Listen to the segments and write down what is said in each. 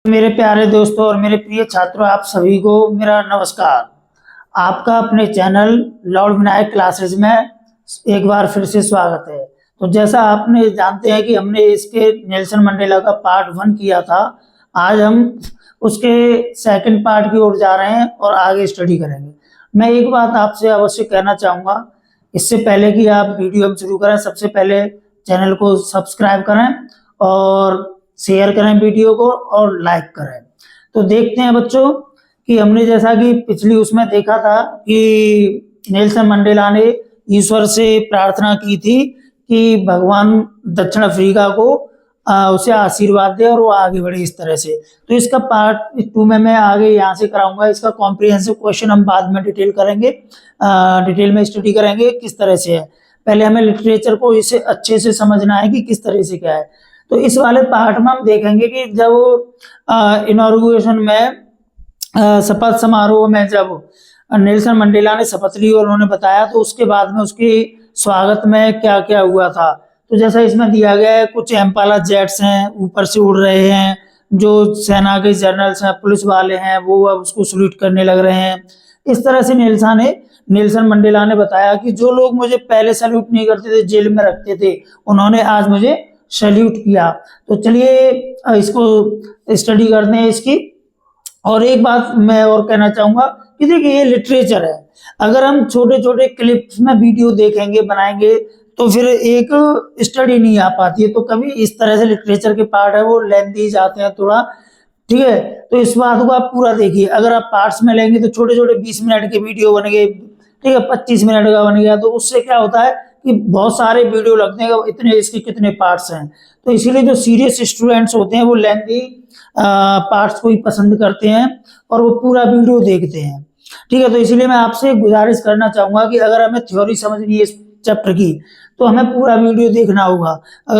मेरे प्यारे दोस्तों और मेरे प्रिय छात्रों, आप सभी को मेरा नमस्कार। आपका अपने चैनल लॉर्ड विनायक क्लासेस में एक बार फिर से स्वागत है। तो जैसा आपने जानते हैं कि हमने इसके नेल्सन मंडेला का पार्ट 1 किया था। आज हम उसके सेकंड पार्ट की ओर जा रहे हैं और आगे स्टडी करेंगे। मैं एक बात आपसे अवश्य कहना चाहूँगा, इससे पहले कि आप वीडियो हम शुरू करें, सबसे पहले चैनल को सब्सक्राइब करें और शेयर करें वीडियो को और लाइक करें। तो देखते हैं बच्चों कि हमने जैसा कि पिछली उसमें देखा था कि नेल्सन मंडेला ने ईश्वर से प्रार्थना की थी कि भगवान दक्षिण अफ्रीका को उसे आशीर्वाद दे और वो आगे बढ़े इस तरह से। तो इसका पार्ट 2 में मैं आगे यहाँ से कराऊंगा। इसका कॉम्प्रिहेंसिव क्वेश्चन हम बाद में डिटेल करेंगे, डिटेल में स्टडी करेंगे किस तरह से है। पहले हमें लिटरेचर को इसे अच्छे से समझना है कि किस तरह से क्या है। तो इस वाले पार्ट में हम देखेंगे कि जब इनॉग्रेशन में शपथ समारोह में जब नेल्सन मंडेला ने शपथ ली और उन्होंने बताया, तो उसके बाद में उसके स्वागत में क्या क्या हुआ था। तो जैसा इसमें दिया गया है, कुछ एम्पाला जेट्स हैं ऊपर से उड़ रहे हैं, जो सेना के जनरल्स हैं, पुलिस वाले हैं, वो अब उसको सल्यूट करने लग रहे हैं। इस तरह से नेल्सन मंडेला ने बताया कि जो लोग मुझे पहले सल्यूट नहीं करते थे, जेल में रखते थे, उन्होंने आज मुझे सल्यूट किया। तो चलिए इसको स्टडी करते हैं इसकी। और एक बात मैं और कहना चाहूंगा कि देखिए, ये लिटरेचर है। अगर हम छोटे छोटे क्लिप्स में वीडियो देखेंगे, बनाएंगे, तो फिर एक स्टडी नहीं आ पाती है। तो कभी इस तरह से लिटरेचर के पार्ट है वो लेंथी जाते हैं थोड़ा, ठीक है। तो इस बात को आप पूरा देखिए। अगर आप पार्ट्स में लेंगे तो छोटे छोटे 20 मिनट के वीडियो बन गए, ठीक है, 25 मिनट का बन गया, तो उससे क्या होता है कि बहुत सारे वीडियो लगते हैं, इतने इसके कितने पार्ट्स हैं। तो इसीलिए जो सीरियस स्टूडेंट्स होते हैं वो लेंथी पार्ट्स को ही पसंद करते हैं और वो पूरा वीडियो देखते हैं, ठीक है। तो इसीलिए मैं आपसे गुजारिश करना चाहूंगा कि अगर हमें थ्योरी समझनी है इस चैप्टर की, तो हमें पूरा वीडियो देखना होगा,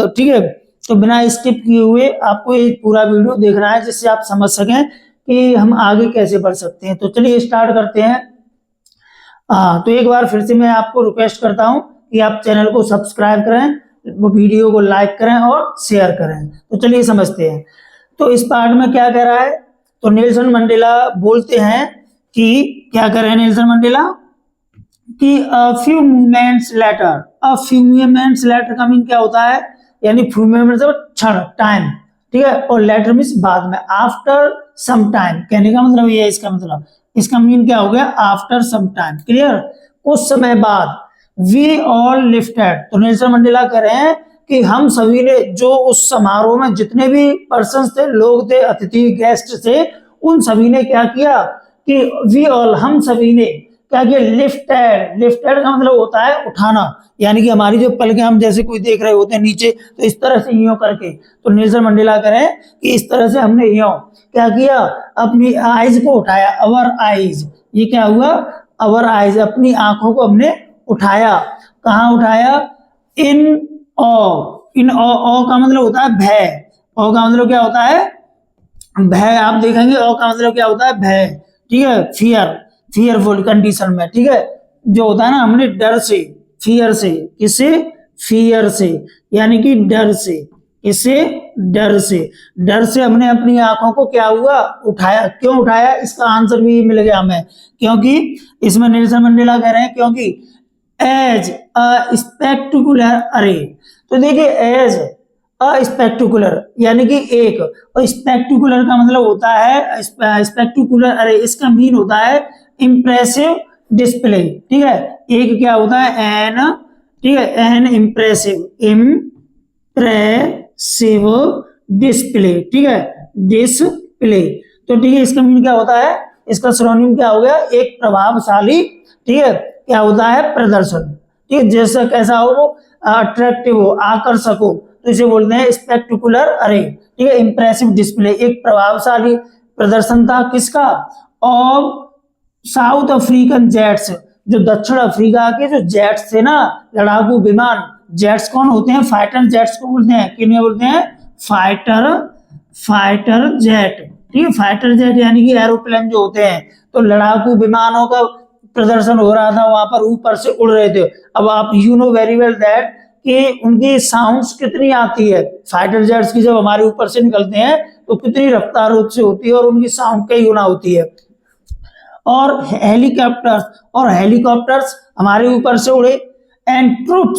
ठीक है। तो बिना स्किप किए हुए आपको ये पूरा वीडियो देखना है, जिससे आप समझ सकें कि हम आगे कैसे बढ़ सकते हैं। तो चलिए स्टार्ट करते हैं। तो एक बार फिर से मैं आपको रिक्वेस्ट करता हूं कि आप चैनल को सब्सक्राइब करें, वीडियो को लाइक करें और शेयर करें। तो चलिए समझते हैं। तो इस पार्ट में क्या कह रहा है, तो नेल्सन मंडेला बोलते हैं कि क्या कर रहे हैं नेल्सन मंडेला कि अ फ्यू मोमेंट्स लेटर का मीन क्या होता है, यानी फ्यू मोमेंट्स क्षण, टाइम, ठीक है, और लेटर मीन्स बाद में, आफ्टर सम टाइम कहने का मतलब ये है। इसका मीन क्या हो गया, आफ्टर सम टाइम, क्लियर, कुछ समय बाद। वी ऑल लिफ्टेड, तो नेल्सन मंडेला कह रहे हैं कि हम सभी ने, जो उस समारोह में जितने भी पर्सन्स थे, लोग थे, अतिथि गेस्ट थे, उन सभी ने क्या किया कि वी ऑल, हम सभी ने क्या किया, लिफ्टेड का मतलब होता है उठाना, यानी कि हमारी जो पलकें हम जैसे कोई देख रहे होते हैं नीचे, तो इस तरह से यूं करके। तो नेल्सन मंडेला कह रहे हैं कि इस तरह से हमने यूं क्या किया, अपनी आईज को उठाया, अवर आईज, ये क्या हुआ, अवर आईज, अपनी आंखों को हमने उठाया। कहाँ उठाया, इन ऑ का मतलब होता है भय, ऑ का मतलब क्या होता है, भय। आप देखेंगे ऑ का मतलब क्या होता है, भय, ठीक है, फियरफुल कंडीशन में, ठीक है, जो होता है ना, हमने डर से, फियर से, किससे, फियर से, यानी कि डर से, इससे डर से हमने अपनी आंखों को क्या हुआ, उठाया। क्यों उठाया, इसका आंसर भी मिल गया हमें, क्योंकि इसमें नेल्सन मंडेला कह रहे हैं क्योंकि एज अ स्पेक्टिकुलर अरे। तो देखिए, एज अ स्पेक्टिकुलर यानी कि एक, और स्पेक्टिकुलर का मतलब होता है, स्पेक्टिकुलर अरे इसका मीन होता है इंप्रेसिव डिस्प्ले, ठीक है। एक क्या होता है, एन, ठीक है, एन इंप्रेसिव डिस्प्ले, ठीक है, डिस्प्ले। तो ठीक है, इसका मीन क्या होता है, इसका सिनोनिम क्या हो गया, एक प्रभावशाली, ठीक है, क्या होता है, प्रदर्शन, ठीक है, जैसा कैसा हो वो, अट्रैक्टिव हो, आकर्षक हो, तो इसे बोलते हैं स्पेक्टिकुलर अरे, ठीक है, इंप्रेसिव डिस्प्ले। एक प्रभावशाली प्रदर्शन था किसका, और साउथ अफ्रीकन जेट्स, जो दक्षिण अफ्रीका के जो जेट्स थे ना, लड़ाकू विमान, जेट्स कौन होते हैं, फाइटर जेट्स को बोलते हैं, किन्हें बोलते हैं, फाइटर जेट, ठीक है, फाइटर जेट यानी कि एरोप्लेन जो होते हैं। तो लड़ाकू विमानों का प्रदर्शन हो रहा था, वहां पर ऊपर से उड़ रहे थे। अब आप you know very well that कि उनकी साउंड्स कितनी आती है, फाइटर जेट्स की जब हमारे ऊपर से निकलते हैं तो कितनी रफ्तार से होती है और उनकी साउंड कई गुना होती है। और हेलीकॉप्टर्स हमारे ऊपर से उड़े। एंड ट्रुप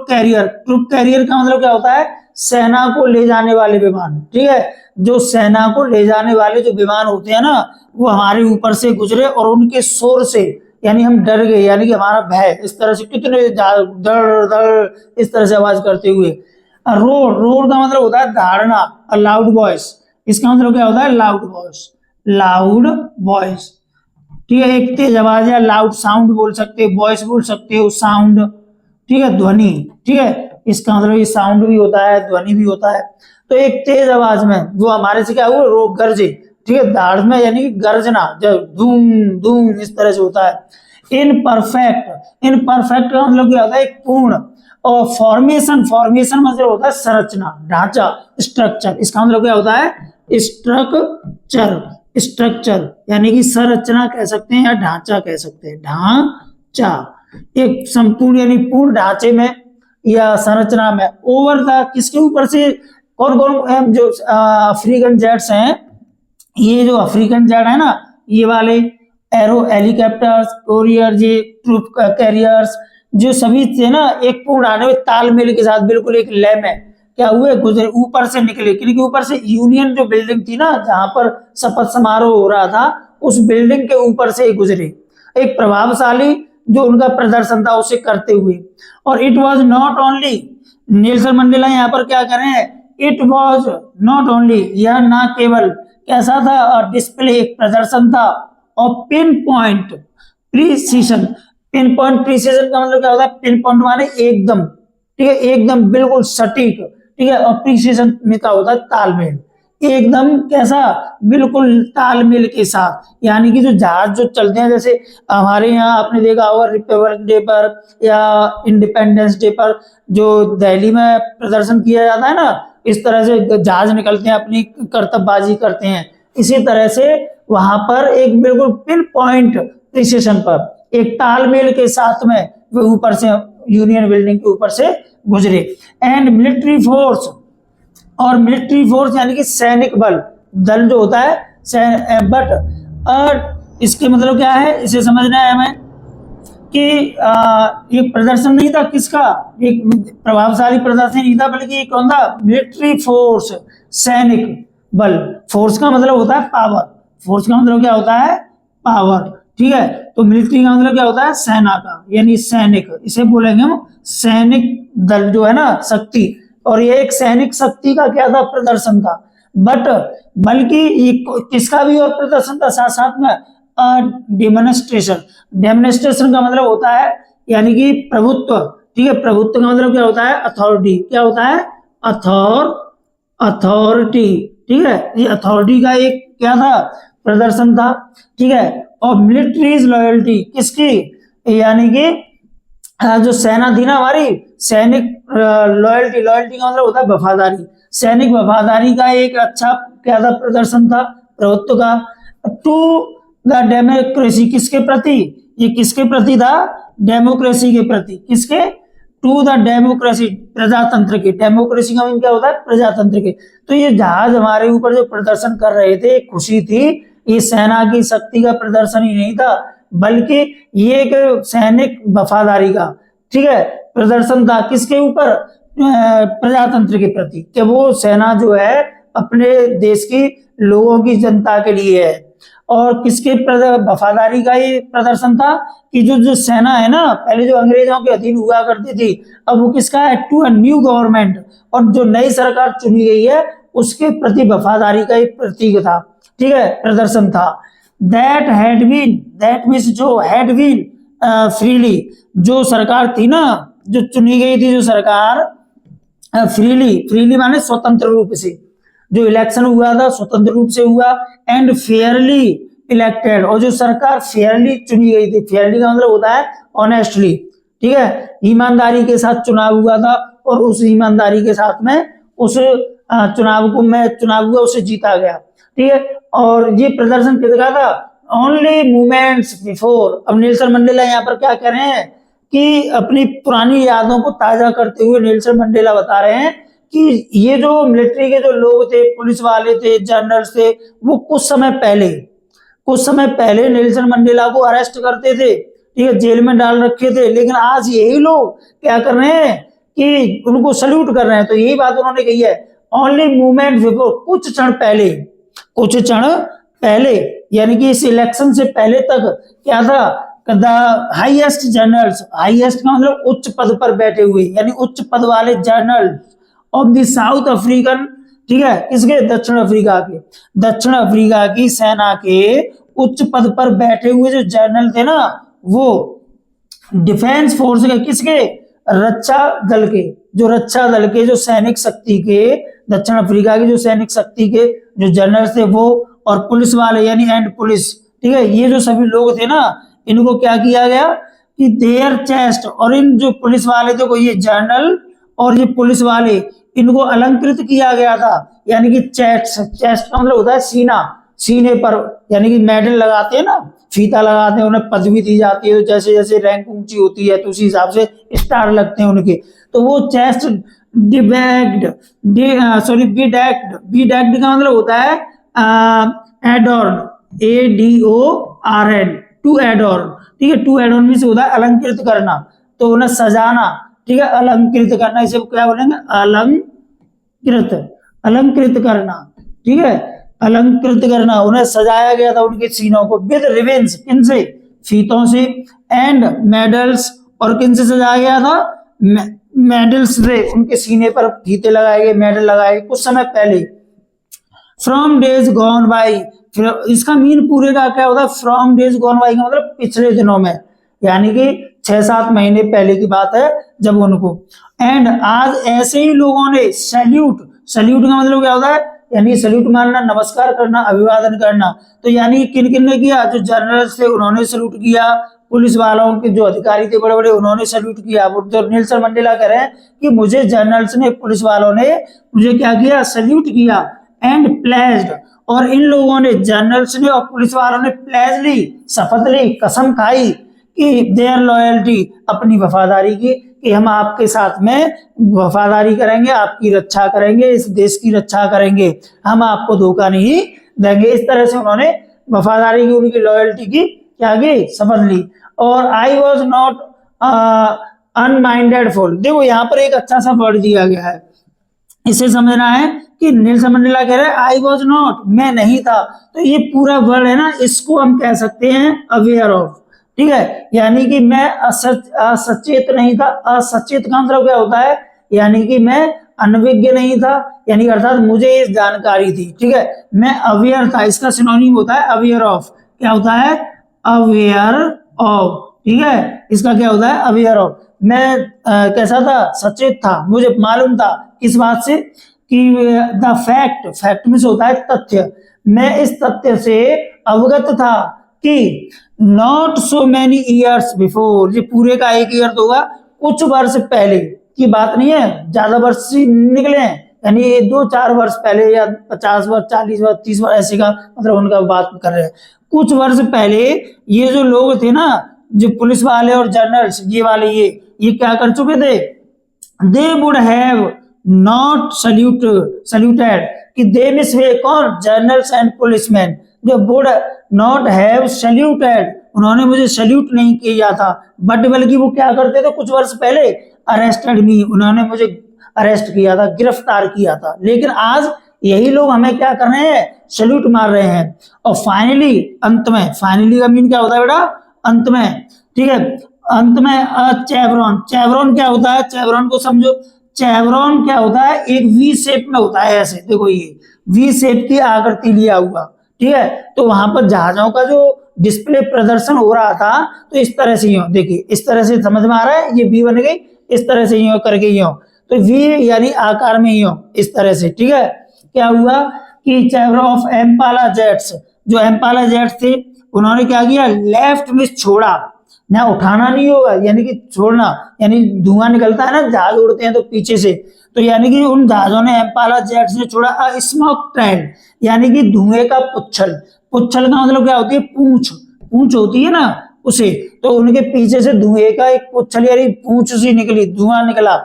कैरियर का मतलब क्या होता है, सेना को ले जाने वाले विमान, ठीक है, जो सेना को ले जाने वाले जो विमान होते हैं ना, वो हमारे ऊपर से गुजरे और उनके शोर से यानी हम डर गए, यानी कि हमारा भय, इस तरह से कितने दड़ दड़ इस तरह से आवाज करते हुए। रोर का मतलब होता है धारणा, लाउड वॉइस, इसका मतलब क्या होता है, लाउड वॉइस, ठीक है, एक तेज आवाज या लाउड साउंड बोल सकते हो, वॉइस बोल सकते हो, साउंड, ठीक है, ध्वनि, ठीक है, इसका मतलब ये साउंड भी होता है, ध्वनि भी होता है। तो एक तेज आवाज में जो हमारे से क्या हुआ, रोक गरजे, ठीक है, दाढ़ में यानी कि गर्जना, जब धूम धूम इस तरह से होता है। इनपरफेक्ट का मतलब क्या होता है, एक पूर्ण। और फॉर्मेशन मतलब होता है संरचना, ढांचा, स्ट्रक्चर, इसका मतलब क्या होता है, स्ट्रक्चर यानी कि संरचना कह सकते हैं या ढांचा कह सकते हैं, ढांचा, एक संपूर्ण यानी पूर्ण ढांचे में या संरचना में। ओवर द किसके ऊपर से, कौन कौन जो अफ्रीकन जेट्स हैं, ये जो अफ्रीकन जेट है ना, ये वाले एरो हेलीकॉप्टर्स, कोरियर, ये ट्रूप कैरियर्स, जो सभी थे ना, एक पूर्ण आने में तालमेल के साथ बिल्कुल एक लय में क्या हुए, गुजरे, ऊपर से निकले, क्योंकि ऊपर से यूनियन जो बिल्डिंग थी ना, जहां पर शपथ समारोह हो रहा था, उस बिल्डिंग के ऊपर से गुजरे, एक प्रभावशाली जो उनका प्रदर्शन था उसे करते हुए। और it was not only, Nelson Mandela यहाँ पर क्या कर रहे हैं, इट वॉज नॉट ओनली, यह ना केवल कैसा था, और डिस्प्ले, एक प्रदर्शन था, और पिन पॉइंट प्रिसीजन का मतलब क्या होता है, पिन पॉइंट माने एकदम, ठीक है, एकदम बिल्कुल सटीक, ठीक है, और प्रिसीजन में क्या होता है, तालमेल, एकदम कैसा, बिल्कुल तालमेल के साथ, यानी कि जो जहाज जो चलते हैं, जैसे हमारे यहाँ आपने देखा होगा रिपब्लिक डे पर या इंडिपेंडेंस डे पर जो दिल्ली में प्रदर्शन किया जाता है ना, इस तरह से जहाज निकलते हैं, अपनी करतबबाजी करते हैं, इसी तरह से वहां पर एक बिल्कुल पिन पॉइंट प्रिसीजन पर एक तालमेल के साथ में वे ऊपर से यूनियन बिल्डिंग के ऊपर से गुजरे। एंड मिलिट्री फोर्स, और मिलिट्री फोर्स यानी कि सैनिक बल, दल जो होता है, बट इसके मतलब क्या है, इसे समझना है हमें कि ये प्रदर्शन नहीं था किसका, एक प्रभावशाली प्रदर्शन नहीं था, बल्कि ये कौन था, मिलिट्री फोर्स, सैनिक बल। फोर्स का मतलब होता है पावर, फोर्स का मतलब क्या होता है, पावर, ठीक है, तो मिलिट्री का मतलब क्या होता है, सेना का, यानी सैनिक, इसे बोलेंगे हम सैनिक दल जो है ना, शक्ति। और ये एक सैनिक शक्ति का क्या था, प्रदर्शन था, बल्कि ये किसका भी और प्रदर्शन था, साथ साथ में डेमोन्स्ट्रेशन का मतलब होता है यानी कि प्रभुत्व, ठीक है, प्रभुत्व का मतलब क्या होता है, अथॉरिटी, क्या होता है, अथॉरिटी, ठीक है, ये अथॉरिटी का एक क्या था, प्रदर्शन था, ठीक है। और मिलिट्रीज लॉयल्टी किसकी, यानी कि जो सेना थी ना हमारी, सैनिक लॉयल्टी का मतलब होता है वफादारी, सैनिक वफादारी का एक अच्छा क्या था, प्रदर्शन था, प्रभुत्व का। टू द डेमोक्रेसी, किसके प्रति, ये किसके प्रति था, डेमोक्रेसी के प्रति, किसके, टू द डेमोक्रेसी, प्रजातंत्र के, डेमोक्रेसी का क्या होता है, प्रजातंत्र के। तो ये जहाज हमारे ऊपर जो प्रदर्शन कर रहे थे, खुशी थी, ये सेना की शक्ति का प्रदर्शन ही नहीं था, बल्कि ये एक सैनिक वफादारी का, ठीक है, प्रदर्शन था, किसके ऊपर, प्रजातंत्र के प्रति, कि वो सेना जो है अपने देश की लोगों की जनता के लिए है। और किसके वफादारी का ये प्रदर्शन था, कि जो सेना है ना, पहले जो अंग्रेजों के अधीन हुआ करती थी, अब वो किसका है, टू अ न्यू गवर्नमेंट, और जो नई सरकार चुनी गई है उसके प्रति वफादारी का एक प्रतीक था, ठीक है, प्रदर्शन था। दैट मीन्स जो हैड बीन फ्रीली, जो सरकार थी ना, जो चुनी गई थी जो सरकार, फ्रीली माने स्वतंत्र रूप से, जो इलेक्शन हुआ था स्वतंत्र रूप से हुआ, एंड फेयरली इलेक्टेड, और जो सरकार फेयरली चुनी गई थी, फेयरली का मतलब होता है ऑनेस्टली, ठीक है, ईमानदारी के साथ चुनाव हुआ था, और उस ईमानदारी के साथ में उस चुनाव हुआ, उसे जीता गया, ठीक है। और ये प्रदर्शन किसका था, ओनली मूवमेंट्स बिफोर। अब नेल्सन मंडेला यहाँ पर क्या कर रहे हैं कि अपनी पुरानी यादों को ताजा करते हुए नेल्सन मंडेला बता रहे हैं कि ये जो मिलिट्री के जो लोग थे, पुलिस वाले थे, जनरल्स थे, वो कुछ समय पहले नेल्सन मंडेला को अरेस्ट करते थे, ठीक है, जेल में डाल रखे थे, लेकिन आज यही लोग क्या कर रहे हैं कि उनको सल्यूट कर रहे हैं। तो यही बात उन्होंने कही है, ओनली मूवमेंट बिफोर, कुछ क्षण पहले, यानी कि इस इलेक्शन से पहले तक क्या था, द हाईएस्ट जनरल्स, हाईएस्ट का मतलब उच्च पद पर बैठे हुए, यानी उच्च पद वाले general of the south African, ठीक है, किसके, दक्षिण अफ्रीका की सेना के उच्च पद पर बैठे हुए जो जनरल थे ना, वो डिफेंस फोर्स के, किसके, रक्षा दल के जो सैनिक शक्ति के, दक्षिण अफ्रीका की जो सैनिक शक्ति के जो जनरल थे वो, और पुलिस वाले यानी एंड पुलिस, ठीक है, ये जो सभी लोग थे ना, इनको क्या किया गया कि देयर चेस्ट, और इन जो पुलिस वाले थे को, ये जनरल और ये पुलिस वाले, इनको अलंकृत किया गया था, यानी कि चेस्ट का मतलब होता है सीने पर, यानी कि मेडल लगाते हैं ना, फीता लगाते हैं, उन्हें पदवी दी जाती है, जैसे जैसे रैंक ऊंची होती है तो उसी हिसाब से स्टार लगते हैं उनके। तो वो चेस्ट बीडैक्ड का मतलब होता है एडॉर्न, ADORN, टू एडॉर्न, ठीक है, टू एडॉर्न में से होता है अलंकृत करना, तो उन्हें सजाना, ठीक है, अलंकृत करना, इसे क्या बोलेंगे, अलंकृत करना, ठीक है, अलंकृत करना, उन्हें सजाया गया था उनके सीनों को विद रिबन्स, किनसे, फीतों से, एंड मेडल्स, और किनसे सजाया गया था, मेडल्स से, उनके सीने पर फीते लगाए गए, मेडल लगाए गए कुछ समय पहले। फ्रॉम डेज गॉन बाई, इसका मीन पूरे का क्या होता है, फ्रॉम डेज गॉन बाई का मतलब पिछले दिनों में, यानी कि 6-7 महीने पहले की बात है जब उनको, एंड आज ऐसे ही लोगों ने सैल्यूट का मतलब क्या होता है, यानी सैल्यूट मारना, नमस्कार करना, अभिवादन करना, तो यानी किन किन ने किया, जो जनरल्स थे उन्होंने सैल्यूट किया, पुलिस वालों के जो अधिकारी थे बड़े बड़े उन्होंने सैल्यूट किया। जो नेल्सन मंडेला कह रहे हैं कि मुझे जनरल्स ने, पुलिस वालों ने मुझे क्या किया, सैल्यूट किया, एंड प्लेज्ड, और इन लोगों ने, जनरल्स ने और पुलिस वालों ने प्लेज ली, शपथ ली, कसम खाई कि देयर लॉयल्टी, अपनी वफादारी की, कि हम आपके साथ में वफादारी करेंगे, आपकी रक्षा करेंगे, इस देश की रक्षा करेंगे, हम आपको धोखा नहीं देंगे। इस तरह से उन्होंने वफादारी की, उनकी लॉयल्टी की क्या की, शपथ ली। और आई वॉज नॉट अनमाइंडेड फुल, देखो यहाँ पर एक अच्छा सा वर्ड दिया गया है, इसे समझना है कि नेल्सन मंडेला कह रहे हैं आई वॉज नॉट, मैं नहीं था, तो ये पूरा वर्ड है ना, इसको हम कह सकते हैं अवेयर ऑफ, ठीक है, यानी कि मैं असचेत नहीं था। असचेत का मतलब क्या होता है, यानी कि मैं अनविज्ञ नहीं था, यानी अर्थात मुझे इस जानकारी थी, ठीक है, मैं अवेयर था, इसका सिनोनिम होता है अवेयर ऑफ, क्या होता है, अवेयर ऑफ, ठीक है, इसका क्या होता है, अवेयर ऑफ, मैं कैसा था, सचेत था, मुझे मालूम था, किस बात से, कि द फैक्ट में से होता है तथ्य, मैं इस तथ्य से अवगत था कि not so many years before, ये पूरे का एक ईयर होगा, कुछ वर्ष पहले की बात नहीं है, ज्यादा वर्ष निकले हैं, यानी 2-4 वर्ष पहले या 50 वर्ष, 40 वर्ष, 30 वर्ष ऐसे का मतलब उनका बात कर रहे हैं। कुछ वर्ष पहले ये जो लोग थे ना, जो पुलिस वाले और जनरल्स, ये वाले ये क्या कर चुके थे, they would have not saluted, कि दे मिस वे कौन, जनरल्स एंड पुलिसमैन, जो वुड नॉट हैव सल्यूटेड, उन्होंने मुझे सल्यूट नहीं किया था, बट बल्कि वो क्या करते थे, कुछ वर्ष पहले अरेस्टेड मी, उन्होंने मुझे अरेस्ट किया था, गिरफ्तार किया था, लेकिन आज यही लोग हमें क्या कर रहे हैं, सल्यूट मार रहे हैं। और फाइनली, अंत में, फाइनली का मीन क्या होता है बेटा, अंत में, ठीक है, अंत में चेवरॉन क्या होता है, चेवरॉन को समझो, चेवरॉन क्या होता है, एक वी शेप में होता है, ऐसे देखो ये वी शेप की आकृति लिया हुआ, ठीक है, तो वहां पर जहाजों का जो डिस्प्ले प्रदर्शन हो रहा था, तो इस तरह से यूं देखिए, इस तरह से समझ में आ रहा है, ये वी बन गई, इस तरह से यूं करके यूं, तो वी यानी आकार में यूं, इस तरह से, ठीक है, क्या हुआ कि चेवर ऑफ एम्पाला जेट्स, जो एम्पाला जेट्स थे उन्होंने क्या किया, लेफ्ट में छोड़ा, ना उठाना नहीं होगा, यानी कि छोड़ना, यानी धुआं निकलता है ना, जहाज उड़ते हैं तो पीछे से, तो यानी कि उन जहाजों ने, एम्पाला जेट्स ने छोड़ा स्मोक ट्रेल, यानी कि धुएं का पुच्छल का मतलब क्या होती है, पूंछ होती है ना उसे, तो उनके पीछे से धुएं का एक पुच्छल यानी पूंछ सी निकली, धुआं निकला,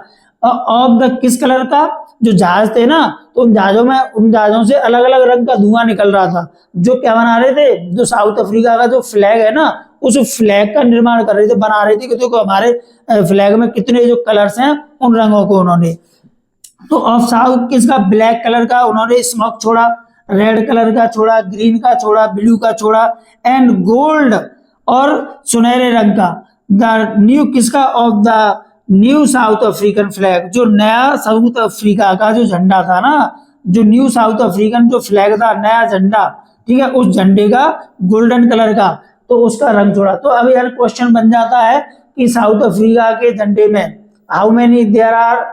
ऑफ द किस कलर का, जो जहाज थे ना, तो उन जहाजों से अलग अलग रंग का धुआं निकल रहा था, जो क्या बना रहे थे, जो साउथ अफ्रीका का जो फ्लैग है ना, उस फ्लैग का निर्माण कर रहे थे, बना रहे थे कि देखो हमारे फ्लैग में कितने जो कलर्स हैं उन रंगों को उन्होंने। तो ऑफ साउथ किसका, ब्लैक कलर का उन्होंने स्मोक छोड़ा, रेड कलर का छोड़ा, ग्रीन का छोड़ा, ब्लू का छोड़ा, एंड गोल्ड और सुनहरे रंग का। द न्यू किसका, of the new south African flag, जो नया साउथ अफ्रीका का जो झंडा था ना, जो न्यू साउथ अफ्रीकन जो फ्लैग था, नया झंडा, ठीक है, उस झंडे का गोल्डन कलर का, तो उसका रंग छोड़ा। तो अब यार क्वेश्चन बन जाता है कि साउथ अफ्रीका के झंडे में how many there are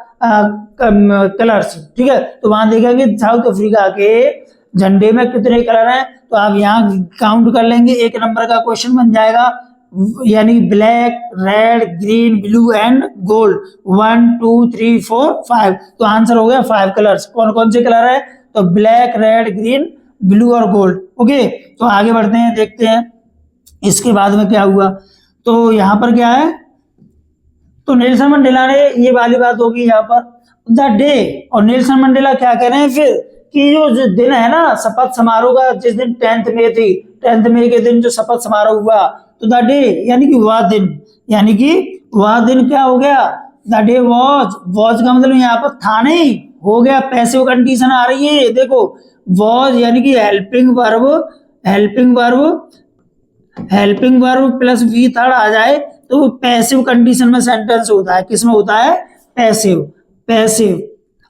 colours, ठीक है, तो वहां देखेंगे साउथ अफ्रीका के झंडे में कितने कलर हैं, तो आप यहाँ काउंट कर लेंगे, एक नंबर का क्वेश्चन बन जाएगा, यानी black, red, green, blue and gold, 1 2 3 4 5, तो आंसर हो गया 5 कलर्स। कौन कौन से कलर है, तो ब्लैक, रेड, ग्रीन, ब्लू और गोल्ड। ओके, तो आगे बढ़ते हैं, देखते हैं इसके बाद में क्या हुआ। तो यहाँ पर क्या है, तो नेल्सन मंडेला ने, ये वाली बात होगी यहाँ पर, द डे, और नेल्सन मंडेला क्या कह रहे हैं फिर कि जो दिन है ना शपथ समारोह का, जिस दिन 10th मई थी, 10th मई के दिन जो शपथ समारोह हुआ, तो द डे यानी कि वह दिन, यानी कि वह दिन क्या हो गया, द डे वॉज का मतलब यहाँ पर था नहीं, हो गया, पैसिव कंडीशन आ रही है, देखो वॉज यानी कि helping verb plus V third आ जाए तो वो पैसिव कंडीशन में सेंटेंस होता है, किसमें होता है, पैसिव,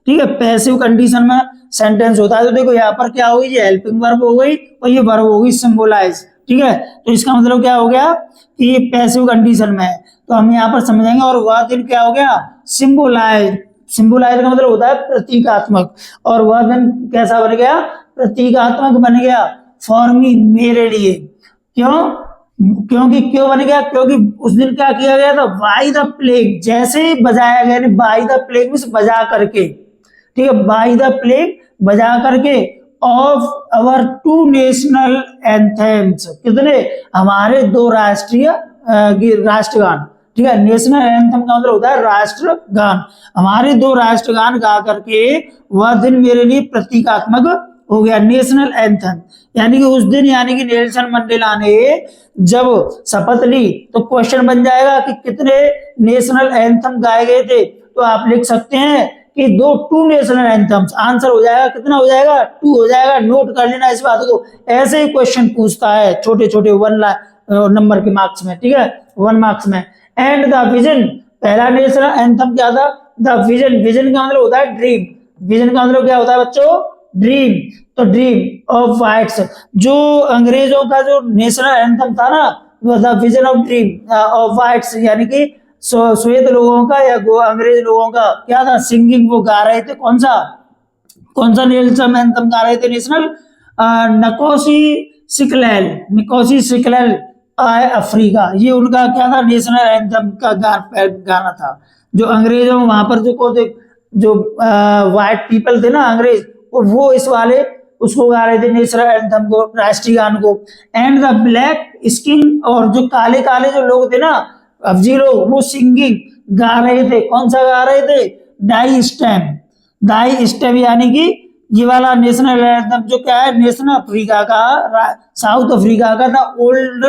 ठीक है, पैसिव कंडीशन में सेंटेंस होता है। तो देखो यहाँ पर क्या होगी, ये हेल्पिंग वर्ब हो गई और ये वर्ब होगी सिंबलाइज, ठीक है, तो इसका मतलब क्या हो गया कि ये पैसिव कंडीशन में है, तो हम यहाँ पर समझेंगे। और वह दिन क्या हो गया, सिंबलाइज का मतलब होता है प्रतीकात्मक, और वह दिन कैसा बन गया, प्रतीकात्मक बन गया फॉर मी, मेरे लिए। क्यों बन गया, क्योंकि उस दिन क्या किया गया था, बाय द प्लेग, जैसे ही बजाया गया, बाय द प्लेग मींस बजा करके, ठीक है, बाय द प्लेग बजा करके, ऑफ अवर 2 नेशनल एंथेम्स, कितने, हमारे 2 राष्ट्रीय राष्ट्रगान, ठीक है, नेशनल एंथम का मतलब होता है राष्ट्रगान, हमारे 2 राष्ट्रगान गा करके वह दिन मेरे लिए प्रतीकात्मक हो गया, नेशनल एंथम, यानी कि उस दिन, यानी कि नेल्सन मंडेला ने जब शपथ ली, तो क्वेश्चन बन जाएगा कि कितने नेशनल एंथम गाए गए थे, तो आप लिख सकते हैं कि 2 नेशनल एंथम्स, आंसर हो जाएगा, कितना हो जाएगा, 2 हो जाएगा, नोट कर लेना इस बात को, ऐसे ही क्वेश्चन पूछता है छोटे छोटे 1 नंबर के मार्क्स में, ठीक है, 1 मार्क्स में। एंड द विजन, पहला नेशनल एंथम क्या था, द विजन का मतलब होता है ड्रीम, विजन का मतलब क्या होता है बच्चों, ड्रीम, तो ड्रीम ऑफ वाइट्स, जो अंग्रेजों का जो नेशनल एंथम था ना, the vision of dream of whites, यानी कि श्वेत लोगों का या अंग्रेज लोगों का क्या था, सिंगिंग, वो गा रहे थे, कौन सा नेशनल एंथम गा रहे थे, नेशनल निकोसी सिकलेल अफ्रीका, ये उनका क्या था, नेशनल एंथम का गाना था। जो अंग्रेजों वहां पर जो व्हाइट पीपल थे ना, अंग्रेज, वो इस वाले उसको गा रहे थे, नेशनल एंथम को, राष्ट्रीय गान को। एंड द ब्लैक स्किन, और जो काले काले जो लोग थे ना, अफजी लोग, वो सिंगिंग गा रहे थे, कौन सा गा रहे थे, डाई स्टेम, यानी कि ये वाला नेशनल एंथम जो क्या है, नेशनल अफ्रीका का, साउथ अफ्रीका का था, ओल्ड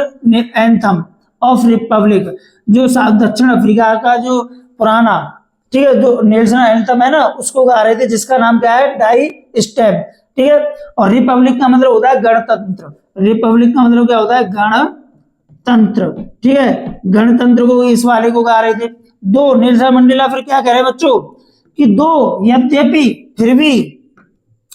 एंथम ऑफ रिपब्लिक, जो दक्षिण अफ्रीका का जो पुराना, ठीक है, जो नेशनल एंथम है ना, उसको गा रहे थे, जिसका नाम क्या है, डाई स्टेम, ठीक है। और रिपब्लिक का मतलब होता है गणतंत्र, रिपब्लिक का मतलब क्या होता है, गणतंत्र, ठीक है, गणतंत्र को इस वाले को गा रहे थे। 2 नेल्सन मंडेला फिर क्या कह रहे हैं बच्चों कि 2 यद्यपि फिर भी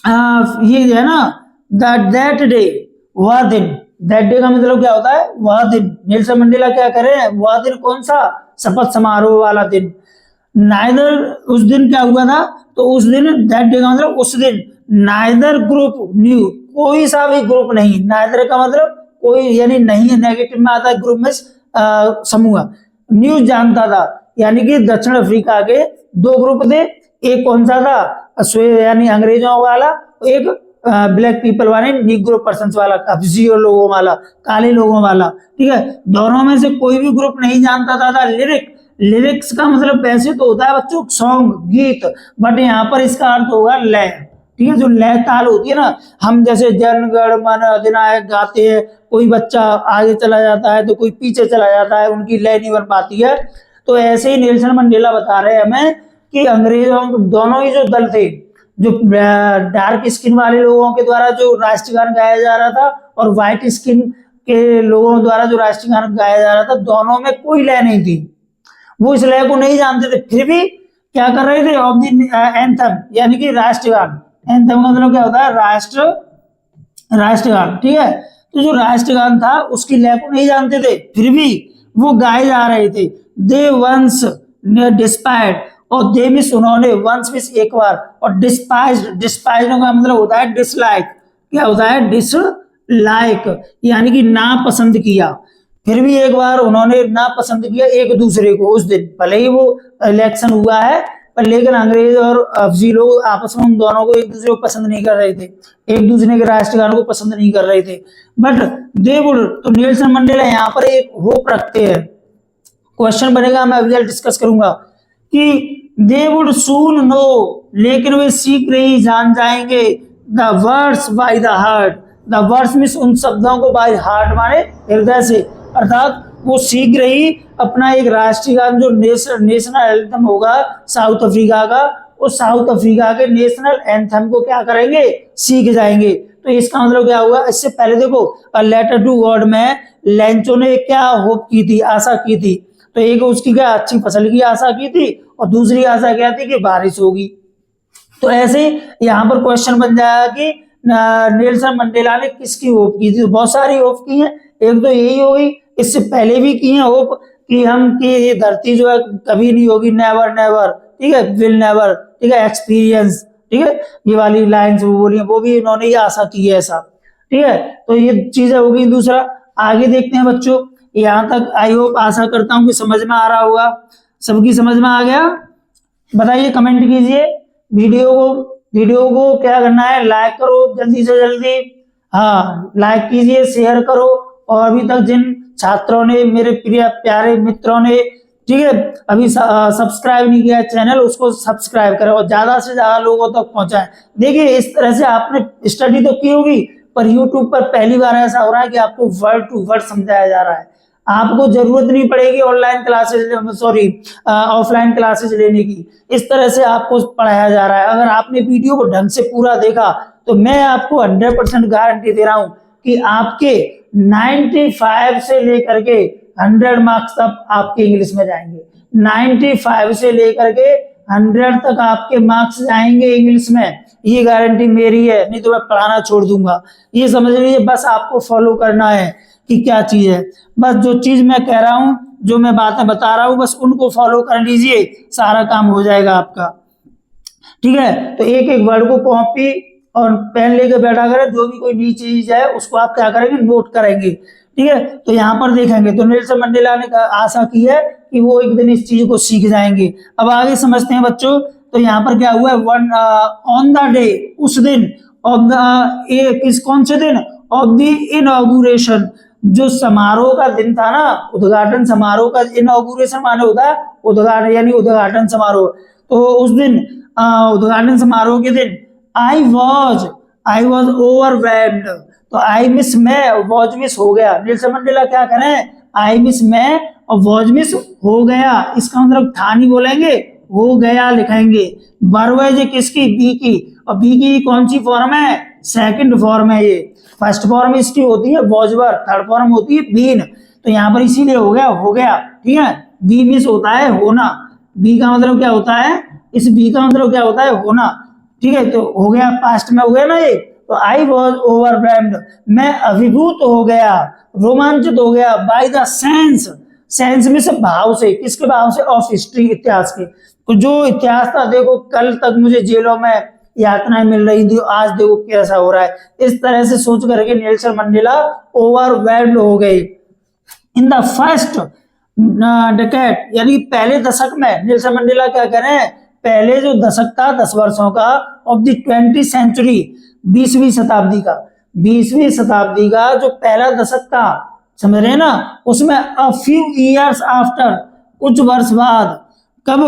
ये है ना, दैट डे, वह दिन, दैट डे का मतलब क्या होता है, वह दिन। नेल्सन मंडेला क्या कह रहे हैं, वह दिन कौन सा, शपथ समारोह वाला दिन। नाइदर, उस दिन क्या हुआ था, तो उस दिन, दैट डे का मतलब उस दिन, नाइदर ग्रुप न्यू, कोई सा भी ग्रुप नहीं, नाइदर का मतलब कोई, यानी नहीं, नेगेटिव में आता है, ग्रुप में समूह, न्यूज जानता था, यानी कि दक्षिण अफ्रीका के 2 ग्रुप थे, एक कौन सा था, यानी अंग्रेजों वाला, एक ब्लैक पीपल वाले, निग्रो पर्सन्स वाला, अफजीओ लोगों वाला, काले लोगों वाला, ठीक है, दोनों में से कोई भी ग्रुप नहीं जानता था लिरिक, लिरिक्स का मतलब वैसे तो होता है बच्चों सॉन्ग, गीत, बट यहाँ पर इसका अर्थ होगा लय। ठीक है, जो लय ताल होती है ना, हम जैसे जन गण मन अधिनायक गाते हैं, कोई बच्चा आगे चला जाता है तो कोई पीछे चला जाता है, उनकी लय नहीं बन पाती है। तो ऐसे ही नेल्सन मंडेला बता रहे हैं हमें कि अंग्रेजों दोनों ही जो दल थे, जो डार्क स्किन वाले लोगों के द्वारा जो राष्ट्रगान गाया जा रहा था और व्हाइट स्किन के लोगों द्वारा जो राष्ट्रगान गाया जा रहा था, दोनों में कोई लय नहीं थी। वो इस लय को नहीं जानते थे, फिर भी क्या कर रहे थे, ऑफ द एंथम यानी कि राष्ट्रगान। एंथम का मतलब क्या होता है, राष्ट्रगान। ठीक है, तो जो राष्ट्रगान था उसकी लय को नहीं जानते थे, फिर भी वो गाए जा रहे थे। दे वंस डिस्पायर्ड, और दे मिस उन्होंने, वंस मिस एक बार, और डिस्पाइज्ड, डिस्पाइज्ड का मतलब होता है डिसलाइक। क्या होता है, डिसलाइक यानी कि नापसंद किया। फिर भी एक बार उन्होंने नापसंद किया एक दूसरे को उस दिन, भले ही वो इलेक्शन हुआ है, पर लेकिन अंग्रेज और अफजी लोग आपस में उन दोनों को एक दूसरे को पसंद नहीं कर रहे थे, एक दूसरे के राष्ट्रगान को पसंद नहीं कर रहे थे। बट दे वुड, तो नेल्सन मंडेला यहाँ पर एक होप रखते हैं। क्वेश्चन बनेगा, मैं अभी डिस्कस करूंगा कि दे वुड सून नो, लेकिन वे शीघ्र ही जान जाएंगे, the words by the heart. The words means उन शब्दों को, बाय हार्ट माने हृदय से, अर्थात वो शीघ्र ही अपना एक राष्ट्रीय गान जो नेशनल एंथम होगा साउथ अफ्रीका का, उस साउथ अफ्रीका के नेशनल एंथम को क्या करेंगे, सीख जाएंगे। तो इसका मतलब क्या हुआ, इससे पहले देखो अ लेटर टू गॉड में लेंचो ने क्या होप की थी, आशा की थी, तो एक उसकी क्या अच्छी फसल की आशा की थी, और दूसरी आशा क्या थी कि बारिश होगी। तो ऐसे यहाँ पर क्वेश्चन बन जाएगा कि नेल्सन मंडेला ने किसकी होप की थी। बहुत सारी होप की है, एक तो यही होगी, इससे पहले भी की है होप कि हम कि ये धरती जो है कभी नहीं होगी, नेवर नेवर, ठीक है, विल नेवर, ठीक है, एक्सपीरियंस, ठीक है, ये वाली लाइन्स वो बोली, वो भी इन्होंने ही आशा की है ऐसा। ठीक है, तो ये चीजें होगी। दूसरा आगे देखते हैं बच्चों, यहाँ तक आई होप आशा करता हूँ कि समझ में आ रहा होगा, सबकी समझ में आ गया। बताइए, कमेंट कीजिए। वीडियो को क्या करना है, लाइक करो जल्दी से जल्दी, हाँ लाइक कीजिए, शेयर करो, और अभी तक जिन छात्रों ने, मेरे प्रिय प्यारे मित्रों ने, ठीक है, अभी सब्सक्राइब नहीं किया चैनल, उसको सब्सक्राइब करें और ज्यादा से ज्यादा लोगों तक पहुंचाएं। देखिए इस तरह से आपने स्टडी तो की होगी, पर यूट्यूब पर पहली बार ऐसा हो रहा है कि आपको वर्ड टू वर्ड समझाया जा रहा है। आपको जरूरत नहीं पड़ेगी online classes, sorry offline classes लेने की, इस तरह से आपको पढ़ाया जा रहा है। अगर आपने वीडियो को ढंग से पूरा देखा तो मैं आपको 100% गारंटी दे रहा हूं कि आपके 95 से लेकर के 100 मार्क्स तक आपके इंग्लिश में जाएंगे। 95 से लेकर के 100 तक आपके मार्क्स जाएंगे इंग्लिश में, ये गारंटी मेरी है, नहीं तो मैं पढ़ाना छोड़ दूंगा। ये समझ लीजिए, बस आपको फॉलो करना है कि क्या चीज है, बस जो चीज मैं कह रहा हूं, जो मैं बातें बता रहा हूं, बस उनको फॉलो कर लीजिए, सारा काम हो जाएगा आपका। ठीक है, तो एक एक वर्ड को कॉपी और पेन लेके बैठा करें, जो भी कोई नई चीज है उसको आप क्या करेंगे, नोट करेंगे। ठीक है, तो यहाँ पर देखेंगे तो नेल्सन मंडेला ने आशा की है कि वो एक दिन इस चीज को सीख जाएंगे। अब आगे समझते हैं बच्चों, तो यहाँ पर क्या हुआ, ऑन द डे, उस दिन, ऑफ द कौन से दिन, ऑफ द इनॉग्रेशन, जो समारोह का दिन था ना, उद्घाटन समारोह का, इनॉग्रेशन माने होता है उद्घाटन, यानी उद्घाटन समारोह। तो उस दिन उद्घाटन समारोह के दिन आई वॉज ओवरवेल्म्ड, तो आई मिस में, वॉज मिस हो गया। नेल्सन मंडेला क्या करें, आई मिस में और वॉज मिस हो गया, इसका मतलब था नहीं बोलेंगे, हो गया लिखेंगे। वर्ब है किसकी, बी की, और बी की कौन सी फॉर्म है, सेकंड फॉर्म है। ये फर्स्ट फॉर्म इसकी होती है वॉज वर, थर्ड फॉर्म होती है बीन, तो यहाँ पर इसीलिए हो गया। ठीक है, बी मिस होता है होना, बी का मतलब क्या होता है, इस बी का मतलब क्या होता है, होना। ठीक है, तो हो गया, पास्ट में हो गया ना ये, तो आई वॉज ओवरवेल्म्ड, मैं अभिभूत हो गया, रोमांचित हो गया, बाय द सेंस में से भाव से, किसके भाव से, ऑफ हिस्ट्री, इतिहास के। तो जो इतिहास था, देखो कल तक मुझे जेलों में यातनाएं मिल रही थी, आज देखो कैसा हो रहा है। इस तरह से सोच करके नेल्सन मंडेला ओवरवेल्म्ड हो गए। इन द फर्स्ट डेकेड, यानी पहले दशक में नेल्सन मंडेला क्या करें, पहले जो दशक था 10 वर्षों का, ऑफ द 20th सेंचुरी, 20वीं शताब्दी का, 20वीं शताब्दी का जो पहला दशक था, समझ रहे हैं ना, उसमें अ फ्यू इयर्स आफ्टर, कुछ वर्ष बाद, कब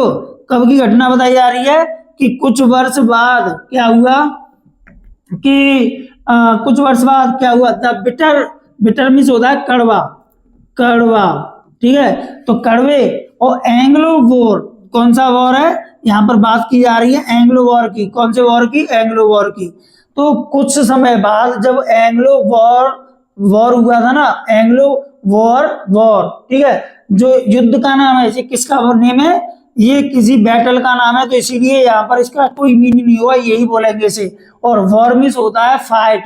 कब की घटना बताई जा रही है कि कुछ वर्ष बाद क्या हुआ कि कुछ वर्ष बाद क्या हुआ, द बिटर, बिटर मीन्स होता है कड़वा, कड़वा, ठीक है। तो कड़वे और एंग्लो वॉर, कौन सा वॉर है यहाँ पर बात की जा रही है, एंग्लो वॉर की। कौन से वॉर की, एंग्लो वॉर की। तो कुछ समय बाद जब एंग्लो वॉर हुआ था ना, एंग्लो वॉर, ठीक है, जो युद्ध का नाम है, इसे किसका नेम है, ये किसी बैटल का नाम है, तो इसीलिए यहाँ पर इसका कोई मीनिंग नहीं हुआ, यही बोलेंगे इसे। और वॉर मीन्स होता है फाइट,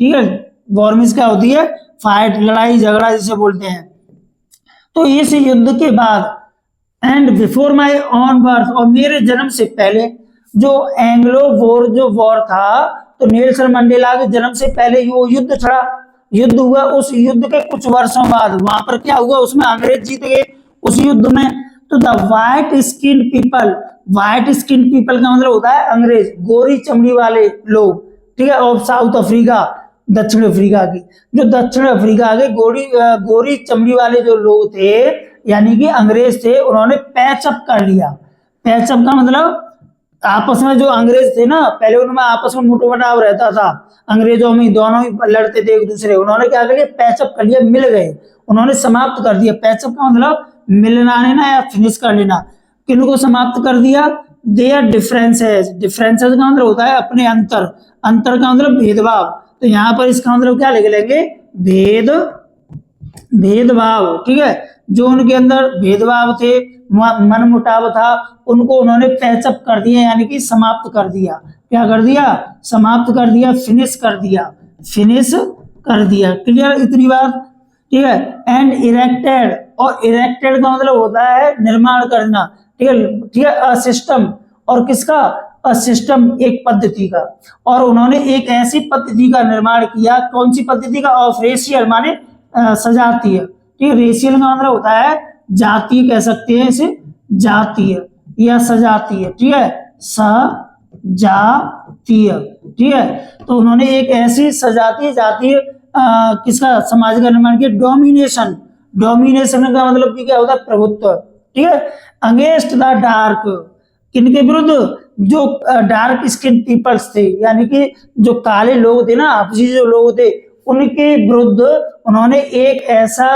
ठीक है, वॉर मीन्स क्या होती है, फाइट, लड़ाई झगड़ा जिसे बोलते हैं। तो इस युद्ध के बाद, and before my on birth, और मेरे जन्म से पहले, जो एंग्लो वॉर जो वॉर था, तो नेल्सन मंडेला के जन्म से पहले वो युद्ध छड़ा, युद्ध हुआ। उस युद्ध के कुछ वर्षों बाद वहां पर क्या हुआ, उसमें अंग्रेज जीत गए उस युद्ध में। तो the white skin people, white skin people का मतलब होता है अंग्रेज, गोरी चमड़ी वाले लोग, ठीक है, ऑफ साउथ अफ्रीका, दक्षिण अफ्रीका की, जो दक्षिण अफ्रीका के गोरी चमड़ी वाले जो लोग थे, यानी कि अंग्रेज थे, उन्होंने पैचअप कर लिया। पैचअप का मतलब आपस में जो अंग्रेज थे ना, पहले उनमें आपस में मुठभेड़ रहता था, अंग्रेजों में दोनों ही लड़ते थे एक दूसरे, उन्होंने क्या कर लिया, पैचअप कर लिया, मिल गए, उन्होंने समाप्त कर दिया। पैचअप का मतलब मिलना लेना या फिनिश कर लेना। किनको समाप्त कर दिया, देयर डिफरेंसेस, डिफरेंसेस का मतलब होता है अपने अंतर, अंतर का मतलब भेदभाव। तो यहाँ पर इसका मतलब क्या लिख लेंगे, भेदभाव, ठीक है, जो उनके अंदर भेदभाव थे, मन मुटाव था, उनको उन्होंने पैचअप कर दिया, यानी कि समाप्त कर दिया। क्या कर दिया, समाप्त कर दिया, फिनिश कर दिया, फिनिश कर दिया। क्लियर इतनी बात, ठीक है। एंड इरेक्टेड, और इरेक्टेड का मतलब होता है निर्माण करना, ठीक है, ठीक है, अ सिस्टम, और किसका, अ सिस्टम, एक पद्धति का। और उन्होंने एक ऐसी पद्धति का निर्माण किया, कौन सी पद्धति का, ऑफ रेशियल माने सजातीय, ठीक है, रेशियल का मतलब होता है जातीय, कह सकते हैं इसे जातीय या सजातीय, ठीक है, सजातीय, ठीक है। तो उन्होंने एक ऐसी सजातीय जातीय किसका, समाज का निर्माण किया। डोमिनेशन, डोमिनेशन का मतलब भी क्या होता है, प्रभुत्व, ठीक है। अगेंस्ट द डार्क, किनके विरुद्ध, जो डार्क स्किन पीपल्स थे, यानी कि जो काले लोग थे ना, आपसी जो लोग थे, उनके विरुद्ध उन्होंने एक ऐसा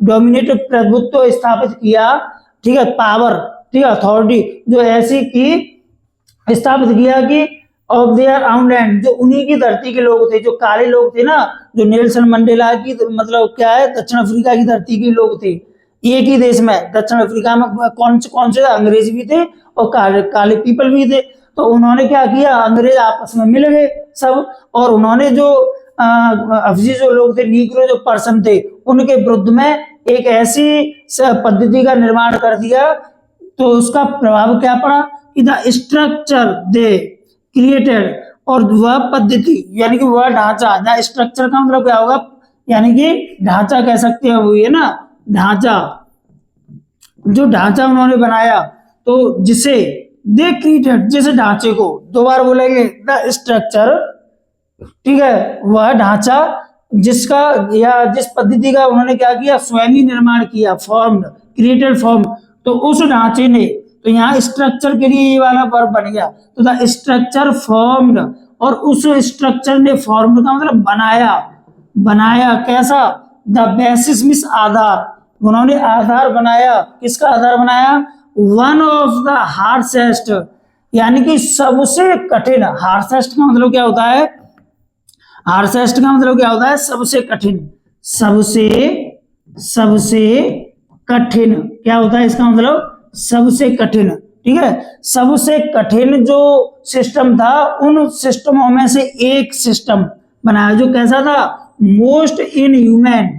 डोमिनेटिव प्रभुत्व स्थापित किया, ठीक है, पावर, ठीक है, अथॉरिटी, जो ऐसी की स्थापित किया कि ऑफ देयर आउन लैंड, जो उन्हीं की धरती के लोग थे, जो काले लोग थे ना, जो नेल्सन मंडेला की मतलब क्या है, दक्षिण अफ्रीका की धरती के लोग थे, एक ही देश में, दक्षिण अफ्रीका में कौन से अंग्रेज भी थे और काले पीपल भी थे। तो उन्होंने क्या किया, अंग्रेज आपस में मिल गए सब, और उन्होंने जो अफजी जो लोग थे, नीग्रो जो पर्सन थे, उनके विरुद्ध में एक ऐसी पद्धति का निर्माण कर दिया। तो उसका प्रभाव क्या पड़ा कि द स्ट्रक्चर दे क्रिएटेड, और वह पद्धति यानी कि वह ढांचा, ना स्ट्रक्चर का मतलब क्या होगा, यानी कि ढांचा कह सकते हैं, वो ये ना ढांचा, जो ढांचा उन्होंने बनाया, तो जिसे दे क्रिएटेड, जिस ढांचे को, दो बार बोलेंगे, द स्ट्रक्चर, ठीक है, वह ढांचा जिसका या जिस पद्धति का उन्होंने क्या किया, स्वयं ही निर्माण किया, फॉर्म्ड, क्रिएटेड फॉर्म। तो उस ढांचे ने, तो यहाँ स्ट्रक्चर के लिए ये वाला वर्ब बन गया, तो द स्ट्रक्चर फॉर्म्ड, और उस स्ट्रक्चर ने, फॉर्म्ड का मतलब बनाया, बनाया कैसा, द बेसिस मींस आधार, उन्होंने आधार बनाया, किसका आधार बनाया, वन ऑफ द हार्शेस्ट, यानी कि सबसे कठिन, हार्शेस्ट का मतलब क्या होता है, हार्शेस्ट का मतलब क्या होता है, सबसे कठिन, सबसे कठिन क्या होता है इसका मतलब, सबसे कठिन, ठीक है, सबसे कठिन जो सिस्टम था, उन सिस्टमों में से एक सिस्टम बनाया, जो कैसा था, मोस्ट इनह्यूमन,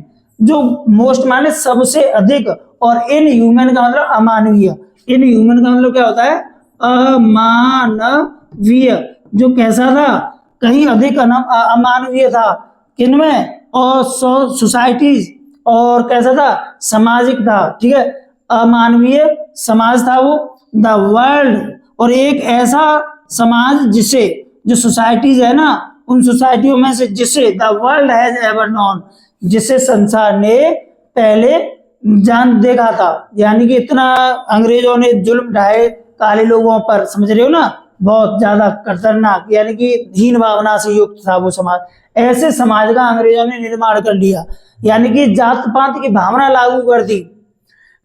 जो मोस्ट माने सबसे अधिक, और इनह्यूमन का मतलब अमानवीय, इनह्यूमन का मतलब क्या होता है, अमानवीय, जो कैसा था, कहीं अधिक अमानवीय था, किनमें, और सोसाइटीज, और कैसा था, सामाजिक था, ठीक है, अमानवीय समाज था वो, द वर्ल्ड, और एक ऐसा समाज जिसे, जो सोसाइटीज है ना, उन सोसाइटियों में से जिसे the world has ever known, जिसे संसार ने पहले जान देखा था, यानी कि इतना अंग्रेजों ने जुल्म ढाए काले लोगों पर, समझ रहे हो ना, बहुत ज्यादा खतरनाक, यानी कि हीन भावना से युक्त था वो समाज। ऐसे समाज का अंग्रेजों ने निर्माण कर लिया, यानी कि जात पात की भावना लागू कर दी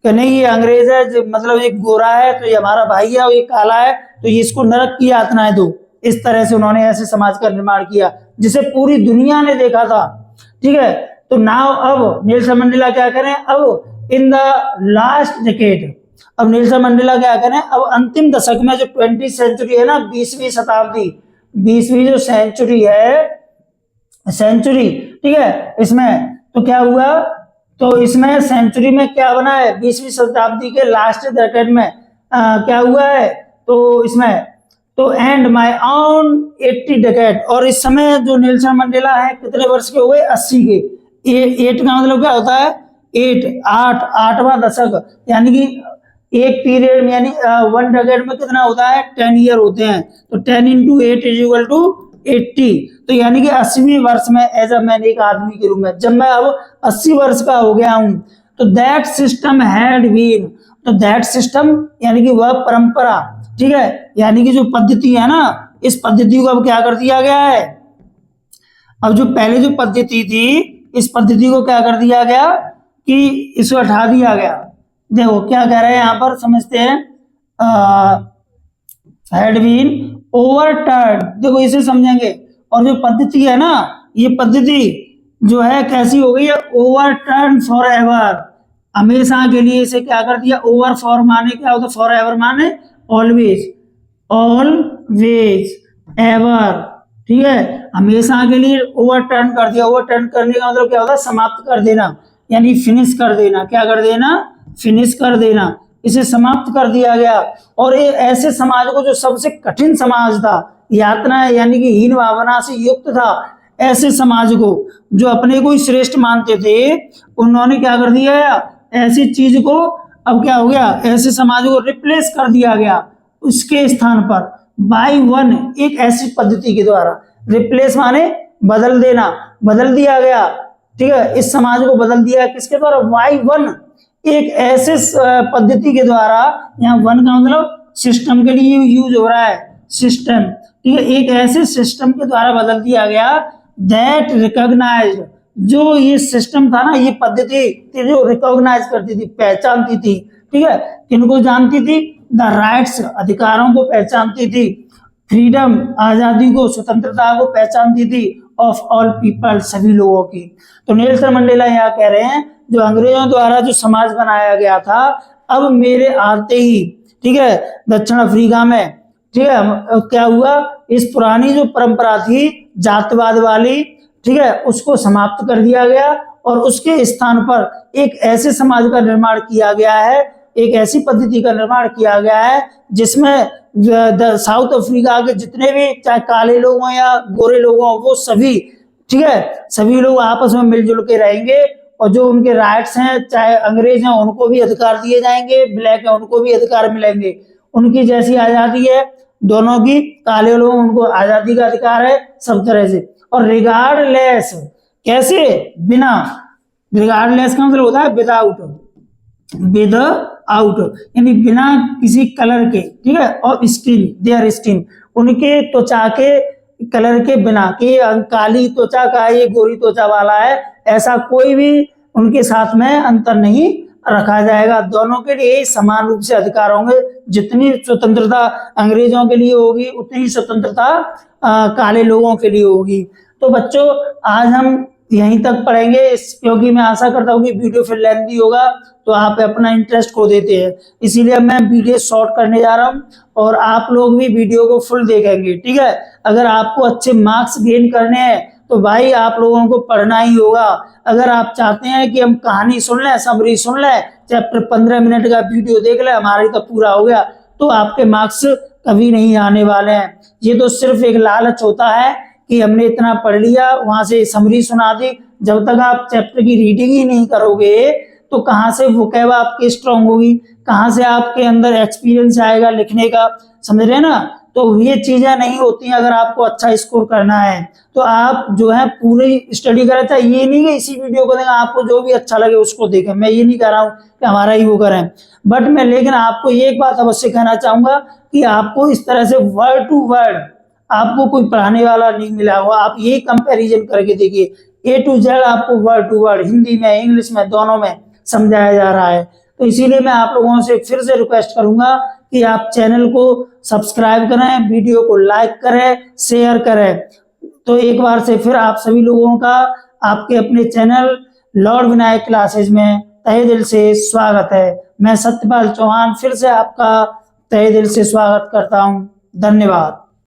कि नहीं ये अंग्रेज है, मतलब एक गोरा है तो ये हमारा भाई है, और ये काला है तो ये इसको नरक की यातनाएं दो। इस तरह से उन्होंने ऐसे समाज का निर्माण किया जिसे पूरी दुनिया ने देखा था। ठीक है, तो नाउ अब नेल्सन मंडेला क्या करें, अब इन द लास्ट डिकेड, अब नेल्सन मंडेला क्या करें, अब अंतिम दशक में जो 20वीं सेंचुरी है ना, 20वीं शताब्दी, 20वीं जो सेंचुरी है, सेंचुरी, ठीक है, इसमें तो क्या हुआ, तो इसमें सेंचुरी में क्या बना है, 20वीं शताब्दी के लास्ट डिकेड में क्या हुआ है, तो इसमें तो एंड माय ऑन 80 डिकेड, और इस समय जो नेल्सन मंडेला है कितने वर्ष के हुए, 80 के। एट का मतलब क्या होता है, आठवां दशक, यानी कि एक पीरियड में, यानी वन डिकेड में कितना होता है, 10 ईयर होते हैं, तो 10 into 8 इज इक्वल टू 80, तो यानी कि 80वें वर्ष में एज अ मैन, एक आदमी के रूप में, जब मैं अब 80 वर्ष का हो गया हूं, तो दैट सिस्टम हैड बीन, तो दैट सिस्टम यानी कि वह परंपरा, ठीक है, यानी कि जो पद्धति है ना, इस पद्धति को अब क्या कर दिया गया है, अब जो पहले जो पद्धति थी, इस पद्धति को क्या कर दिया गया कि इसको हटा दिया गया। देखो क्या कह रहे हैं यहाँ पर, समझते हैं, हैड बीन ओवरटर्न, देखो इसे समझेंगे, और जो पद्धति है ना, ये पद्धति जो है कैसी हो गई है, ओवरटर्न फॉर एवर, हमेशा के लिए इसे क्या कर दिया, ओवर फॉर माने क्या होता है, फॉर एवर माने ऑलवेज, ऑलवेज एवर, ठीक है, हमेशा के लिए ओवरटर्न कर दिया। ओवरटर्न करने का मतलब क्या होता है, समाप्त कर देना, यानी फिनिश कर देना, क्या कर देना, फिनिश कर देना, इसे समाप्त कर दिया गया। और ये ऐसे समाज को जो सबसे कठिन समाज था, यातना यानी कि हीन भावना से युक्त था, ऐसे समाज को जो अपने को ही श्रेष्ठ मानते थे, उन्होंने क्या कर दिया, ऐसी चीज को अब क्या हो गया, ऐसे समाज को रिप्लेस कर दिया गया, उसके स्थान पर बाय वन, एक ऐसी पद्धति के द्वारा, रिप्लेस माने बदल देना, बदल दिया गया, ठीक है, इस समाज को बदल दिया किसके द्वारा, बाय वन, एक ऐसे पद्धति के द्वारा, यहाँ वन का मतलब सिस्टम के लिए यूज हो रहा है, सिस्टम, ठीक है, एक ऐसे सिस्टम के द्वारा बदल दिया गया, दैट रिकॉग्नाइज्ड, जो ये सिस्टम था ना, ये पद्धति जो रिकॉग्नाइज करती थी, पहचानती थी, ठीक है, किनको जानती थी, द राइट्स, अधिकारों को पहचानती थी, फ्रीडम, आजादी को, स्वतंत्रता को पहचानती थी, ऑफ ऑल पीपल, सभी लोगों की। तो नेल्सन मंडेला यहाँ कह रहे हैं, जो अंग्रेजों द्वारा जो समाज बनाया गया था, अब मेरे आते ही, ठीक है, दक्षिण अफ्रीका में, ठीक है, क्या हुआ, इस पुरानी जो परंपरा थी जातिवाद वाली, ठीक है, उसको समाप्त कर दिया गया, और उसके स्थान पर एक ऐसे समाज का निर्माण किया गया है, एक ऐसी पद्धति का निर्माण किया गया है जिसमें साउथ अफ्रीका के जितने भी चाहे काले लोग हों या गोरे लोग हों, वो सभी, ठीक है, सभी लोग आपस में मिलजुल के रहेंगे, और जो उनके राइट्स हैं, चाहे अंग्रेज हैं उनको भी अधिकार दिए जाएंगे, ब्लैक है उनको भी अधिकार मिलेंगे, उनकी जैसी आजादी है दोनों की, काले लोग उनको आजादी का अधिकार है सब तरह से, और रिगार्डलेस, कैसे, बिना, रिगार्डलेस का मतलब होता है विदाउट, विद आउट, यानी बिना किसी कलर के, ठीक है, और स्किन, देयर स्किन, उनके त्वचा के कलर के बिना, कि काली त्वचा का है, ये गोरी त्वचा वाला है, ऐसा कोई भी उनके साथ में अंतर नहीं रखा जाएगा, दोनों के लिए समान रूप से अधिकार होंगे, जितनी स्वतंत्रता अंग्रेजों के लिए होगी उतनी स्वतंत्रता काले लोगों के लिए होगी। तो बच्चों आज हम यहीं तक पढ़ेंगे, क्योंकि मैं आशा करता हूँ कि वीडियो फिर लेंथी होगा तो आप अपना इंटरेस्ट खो देते हैं, इसीलिए मैं वीडियो शॉर्ट करने जा रहा हूँ, और आप लोग भी वीडियो को फुल देखेंगे, ठीक है। अगर आपको अच्छे मार्क्स गेन करने हैं तो भाई आप लोगों को पढ़ना ही होगा। अगर आप चाहते हैं कि हम कहानी सुन लें, समरी सुन लें, चैप्टर 15 मिनट का वीडियो देख लें, हमारी तो पूरा हो गया, तो आपके मार्क्स कभी नहीं आने वाले हैं। ये तो सिर्फ एक लालच होता है कि हमने इतना पढ़ लिया, वहां से समरी सुना दी, जब तक आप चैप्टर की रीडिंग ही नहीं करोगे तो कहाँ से वोकैब आपकी स्ट्रांग होगी, कहाँ से आपके अंदर एक्सपीरियंस आएगा लिखने का, समझ रहे हैं ना। तो तो ये चीजें नहीं होती हैं। अगर आपको अच्छा स्कोर करना है तो आप जो है पूरी स्टडी करें। था ये नहीं कि इसी वीडियो को देखें, आपको जो भी अच्छा लगे उसको देखें, मैं ये नहीं कह रहा हूँ कि हमारा ही वो करें, बट मैं लेकिन आपको एक बात अवश्य कहना चाहूंगा कि आपको इस तरह से वर्ड टू वर्ड आपको कोई पढ़ाने वाला नहीं मिला हुआ। आप ये कंपैरिजन करके देखिए, A to Z आपको वर्ड टू वर्ड हिंदी में इंग्लिश में दोनों में समझाया जा रहा है। तो इसीलिए मैं आप लोगों से फिर से रिक्वेस्ट करूंगा कि आप चैनल को सब्सक्राइब करें, वीडियो को लाइक करें, शेयर करें। तो एक बार से फिर आप सभी लोगों का आपके अपने चैनल लॉर्ड विनायक क्लासेज में तहे दिल से स्वागत है। मैं सत्यपाल चौहान फिर से आपका तहे दिल से स्वागत करता हूं। धन्यवाद।